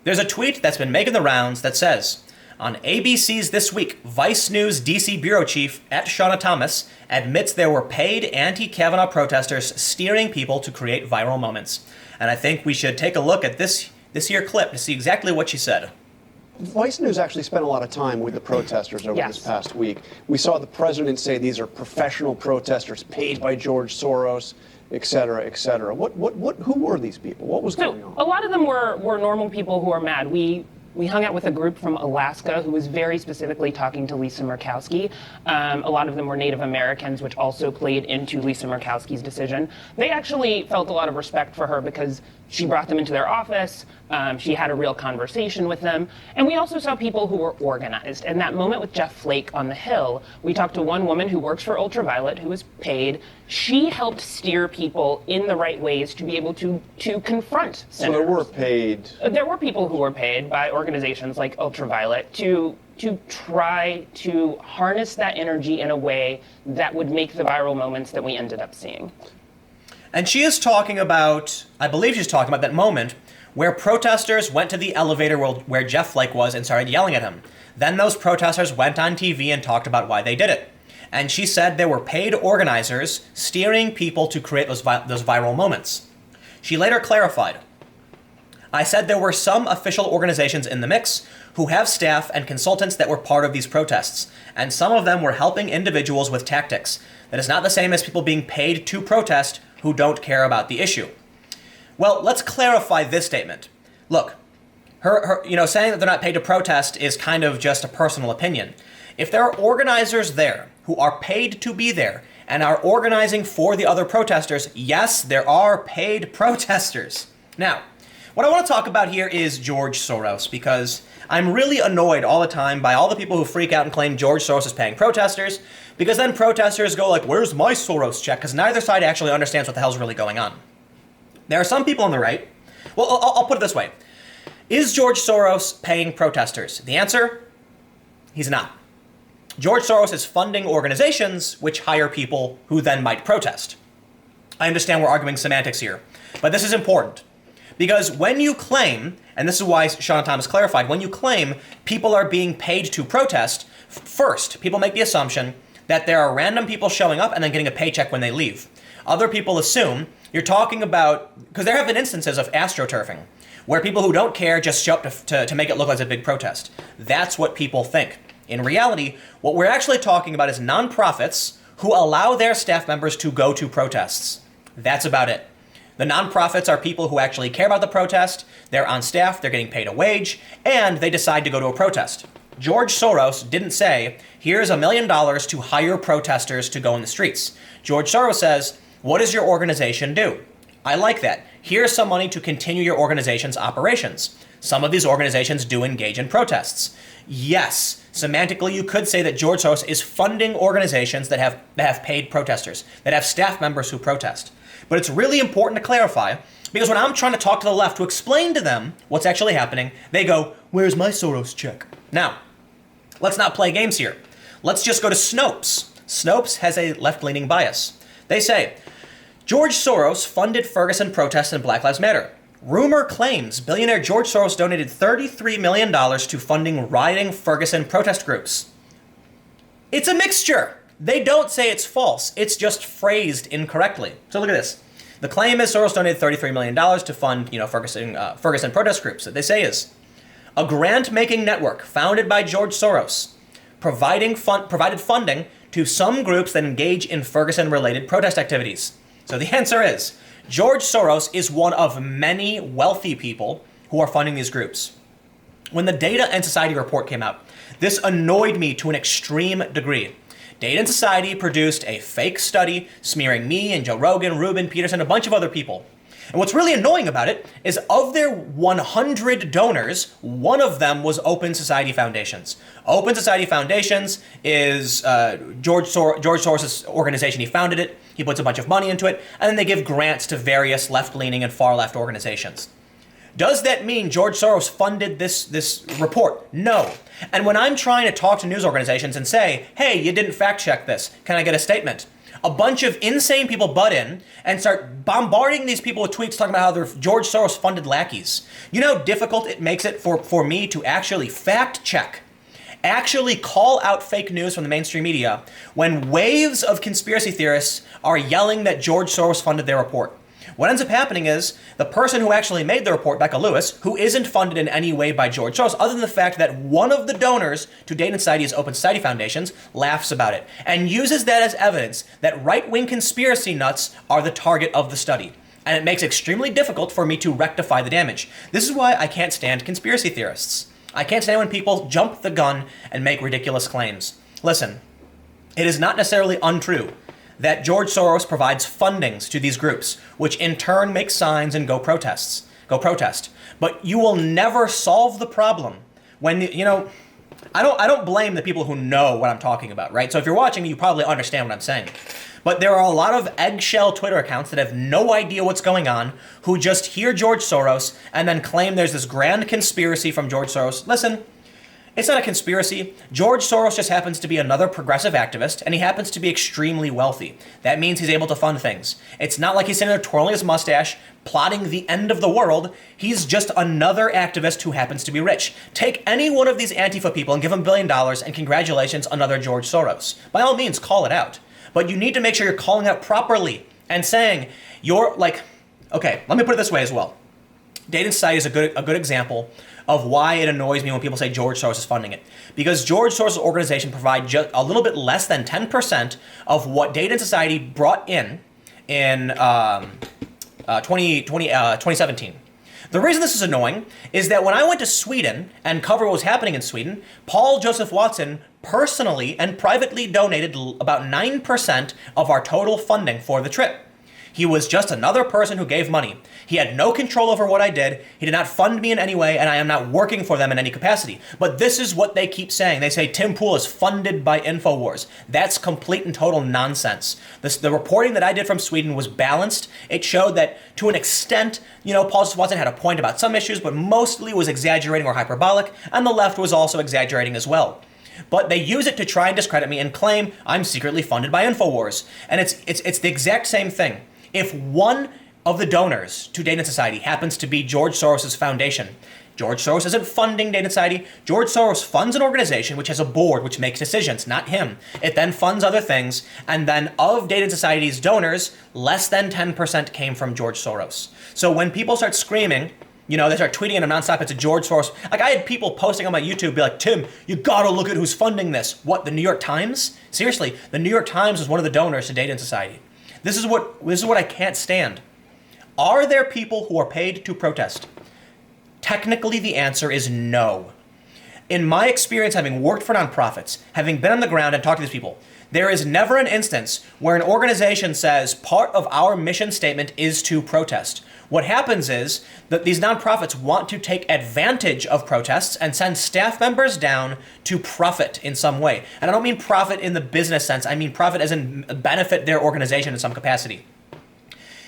There's a tweet that's been making the rounds that says, on ABC's This Week, Vice News DC Bureau Chief @Shauna Thomas admits there were paid anti-Kavanaugh protesters steering people to create viral moments. And I think we should take a look at this here clip to see exactly what she said. Vice News actually spent a lot of time with the protesters over this past week. We saw the president say these are professional protesters paid by George Soros, et cetera, et cetera. Who were these people? What was going on? A lot of them were normal people who are mad. We hung out with a group from Alaska who was very specifically talking to Lisa Murkowski. A lot of them were Native Americans, which also played into Lisa Murkowski's decision. They actually felt a lot of respect for her because she brought them into their office. She had a real conversation with them. And we also saw people who were organized. And that moment with Jeff Flake on the Hill, we talked to one woman who works for Ultraviolet, who was paid. She helped steer people in the right ways to be able to confront senators. So there were paid. There were people who were paid by organizations like Ultraviolet to try to harness that energy in a way that would make the viral moments that we ended up seeing. And she is talking about, I believe she's talking about that moment where protesters went to the elevator where Jeff Flake was and started yelling at him. Then those protesters went on TV and talked about why they did it. And she said there were paid organizers steering people to create those viral moments. She later clarified, I said there were some official organizations in the mix who have staff and consultants that were part of these protests, and some of them were helping individuals with tactics. That is not the same as people being paid to protest who don't care about the issue. Well, let's clarify this statement. Look, her saying that they're not paid to protest is kind of just a personal opinion. If there are organizers there who are paid to be there and are organizing for the other protesters, yes, there are paid protesters. Now, what I want to talk about here is George Soros, because I'm really annoyed all the time by all the people who freak out and claim George Soros is paying protesters, because then protesters go like, where's my Soros check? Because neither side actually understands what the hell's really going on. There are some people on the right. Well, I'll put it this way. Is George Soros paying protesters? The answer, he's not. George Soros is funding organizations which hire people who then might protest. I understand we're arguing semantics here, but this is important. Because when you claim, and this is why Shauna Thomas clarified, when you claim people are being paid to protest, first, people make the assumption that there are random people showing up and then getting a paycheck when they leave. Other people assume you're talking about, because there have been instances of astroturfing, where people who don't care just show up to make it look like a big protest. That's what people think. In reality, what we're actually talking about is nonprofits who allow their staff members to go to protests. That's about it. The nonprofits are people who actually care about the protest, they're on staff, they're getting paid a wage, and they decide to go to a protest. George Soros didn't say, here's $1 million to hire protesters to go in the streets. George Soros says, what does your organization do? I like that. Here's some money to continue your organization's operations. Some of these organizations do engage in protests. Yes, semantically you could say that George Soros is funding organizations that have paid protesters, that have staff members who protest. But it's really important to clarify, because when I'm trying to talk to the left to explain to them what's actually happening, they go, where's my Soros check? Now, let's not play games here. Let's just go to Snopes. Snopes has a left-leaning bias. They say, George Soros funded Ferguson protests and Black Lives Matter. Rumor claims billionaire George Soros donated $33 million to funding rioting Ferguson protest groups. It's a mixture. They don't say it's false. It's just phrased incorrectly. So look at this. The claim is Soros donated $33 million to fund, Ferguson protest groups. That they say is a grant-making network founded by George Soros, provided funding to some groups that engage in Ferguson-related protest activities. So the answer is George Soros is one of many wealthy people who are funding these groups. When the Data and Society report came out, this annoyed me to an extreme degree. Data and Society produced a fake study smearing me and Joe Rogan, Rubin, Peterson, a bunch of other people. And what's really annoying about it is of their 100 donors, one of them was Open Society Foundations. Open Society Foundations is George Soros' organization. He founded it. He puts a bunch of money into it, and then they give grants to various left-leaning and far-left organizations. Does that mean George Soros funded this report? No. And when I'm trying to talk to news organizations and say, hey, you didn't fact-check this, can I get a statement? a bunch of insane people butt in and start bombarding these people with tweets talking about how they're George Soros funded lackeys. You know how difficult it makes it for me to actually fact check, actually call out fake news from the mainstream media when waves of conspiracy theorists are yelling that George Soros funded their report. What ends up happening is the person who actually made the report, Becca Lewis, who isn't funded in any way by George Soros, other than the fact that one of the donors to Data and Society's Open Society Foundations laughs about it and uses that as evidence that right-wing conspiracy nuts are the target of the study. And it makes it extremely difficult for me to rectify the damage. This is why I can't stand conspiracy theorists. I can't stand when people jump the gun and make ridiculous claims. Listen, it is not necessarily untrue that George Soros provides fundings to these groups, which in turn make signs and go protest. But you will never solve the problem when, I don't blame the people who know what I'm talking about, right? So if you're watching, you probably understand what I'm saying. But there are a lot of eggshell Twitter accounts that have no idea what's going on, who just hear George Soros and then claim there's this grand conspiracy from George Soros. Listen, it's not a conspiracy. George Soros just happens to be another progressive activist, and he happens to be extremely wealthy. That means he's able to fund things. It's not like he's sitting there twirling his mustache, plotting the end of the world. He's just another activist who happens to be rich. Take any one of these Antifa people and give him $1 billion, and congratulations, another George Soros. By all means, call it out. But you need to make sure you're calling out properly and saying, okay, let me put it this way as well. Data and Society is a good example of why it annoys me when people say George Soros is funding it. Because George Soros' organization provides just a little bit less than 10% of what Data and Society brought in 2017. The reason this is annoying is that when I went to Sweden and covered what was happening in Sweden, Paul Joseph Watson personally and privately donated about 9% of our total funding for the trip. He was just another person who gave money. He had no control over what I did. He did not fund me in any way, and I am not working for them in any capacity. But this is what they keep saying. They say Tim Pool is funded by InfoWars. That's complete and total nonsense. The reporting that I did from Sweden was balanced. It showed that, to an extent, Paul Joseph Watson had a point about some issues, but mostly was exaggerating or hyperbolic, and the left was also exaggerating as well. But they use it to try and discredit me and claim I'm secretly funded by InfoWars. And it's the exact same thing. If one of the donors to Data and Society happens to be George Soros' foundation, George Soros isn't funding Data and Society. George Soros funds an organization which has a board which makes decisions, not him. It then funds other things, and then of Data and Society's donors, less than 10% came from George Soros. So when people start screaming, they start tweeting him nonstop, it's a George Soros. Like, I had people posting on my YouTube be like, Tim, you gotta look at who's funding this. What, the New York Times? Seriously, the New York Times was one of the donors to Data and Society. This is what I can't stand. Are there people who are paid to protest? Technically, the answer is no. In my experience, having worked for nonprofits, having been on the ground and talked to these people, there is never an instance where an organization says part of our mission statement is to protest. What happens is that these nonprofits want to take advantage of protests and send staff members down to profit in some way. And I don't mean profit in the business sense. I mean profit as in benefit their organization in some capacity.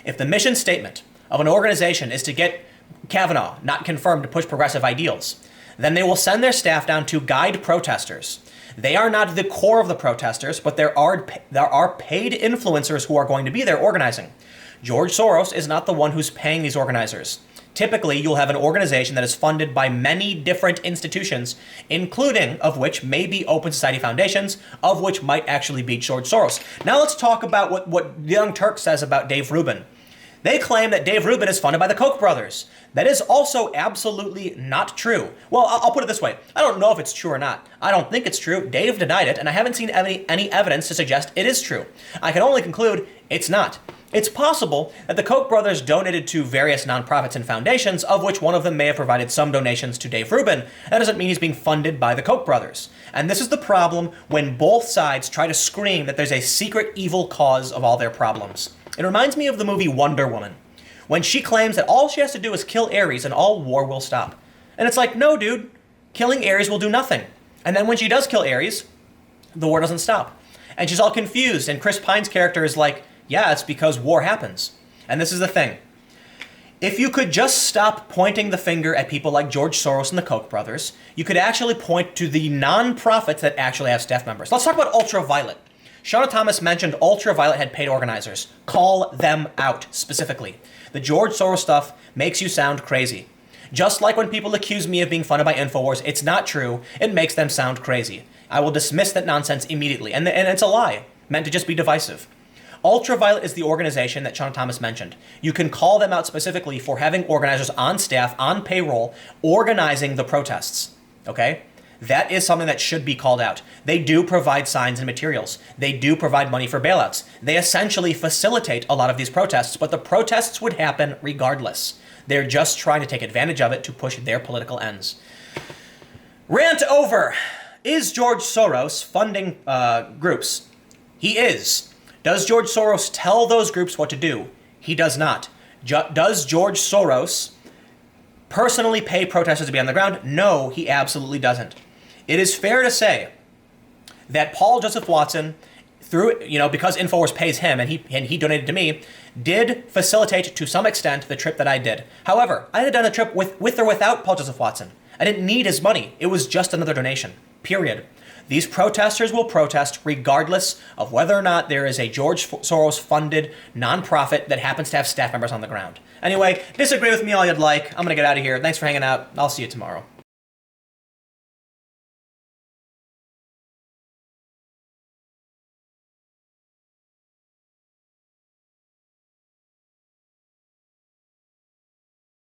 If the mission statement of an organization is to get Kavanaugh not confirmed to push progressive ideals, then they will send their staff down to guide protesters. They are not the core of the protesters, but there are paid influencers who are going to be there organizing. George Soros is not the one who's paying these organizers. Typically, you'll have an organization that is funded by many different institutions, including of which may be Open Society Foundations, of which might actually be George Soros. Now let's talk about what the Young Turk says about Dave Rubin. They claim that Dave Rubin is funded by the Koch brothers. That is also absolutely not true. Well, I'll put it this way. I don't know if it's true or not. I don't think it's true. Dave denied it, and I haven't seen any evidence to suggest it is true. I can only conclude it's not. It's possible that the Koch brothers donated to various nonprofits and foundations, of which one of them may have provided some donations to Dave Rubin. That doesn't mean he's being funded by the Koch brothers. And this is the problem when both sides try to scream that there's a secret evil cause of all their problems. It reminds me of the movie Wonder Woman, when she claims that all she has to do is kill Ares and all war will stop. And it's like, no, dude, killing Ares will do nothing. And then when she does kill Ares, the war doesn't stop. And she's all confused, and Chris Pine's character is like, yeah, it's because war happens. And this is the thing. If you could just stop pointing the finger at people like George Soros and the Koch brothers, you could actually point to the non-profits that actually have staff members. Let's talk about Ultraviolet. Shauna Thomas mentioned Ultraviolet had paid organizers. Call them out specifically. The George Soros stuff makes you sound crazy. Just like when people accuse me of being funded by InfoWars, it's not true. It makes them sound crazy. I will dismiss that nonsense immediately. And it's a lie, meant to just be divisive. Ultraviolet is the organization that Shauna Thomas mentioned. You can call them out specifically for having organizers on staff, on payroll, organizing the protests. Okay? That is something that should be called out. They do provide signs and materials. They do provide money for bailouts. They essentially facilitate a lot of these protests, but the protests would happen regardless. They're just trying to take advantage of it to push their political ends. Rant over. Is George Soros funding groups? He is. Does George Soros tell those groups what to do? He does not. Does George Soros personally pay protesters to be on the ground? No, he absolutely doesn't. It is fair to say that Paul Joseph Watson, through, because InfoWars pays him and he donated to me, did facilitate to some extent the trip that I did. However, I had done a trip with or without Paul Joseph Watson. I didn't need his money. It was just another donation. Period. These protesters will protest regardless of whether or not there is a George Soros-funded nonprofit that happens to have staff members on the ground. Anyway, disagree with me all you'd like. I'm going to get out of here. Thanks for hanging out. I'll see you tomorrow.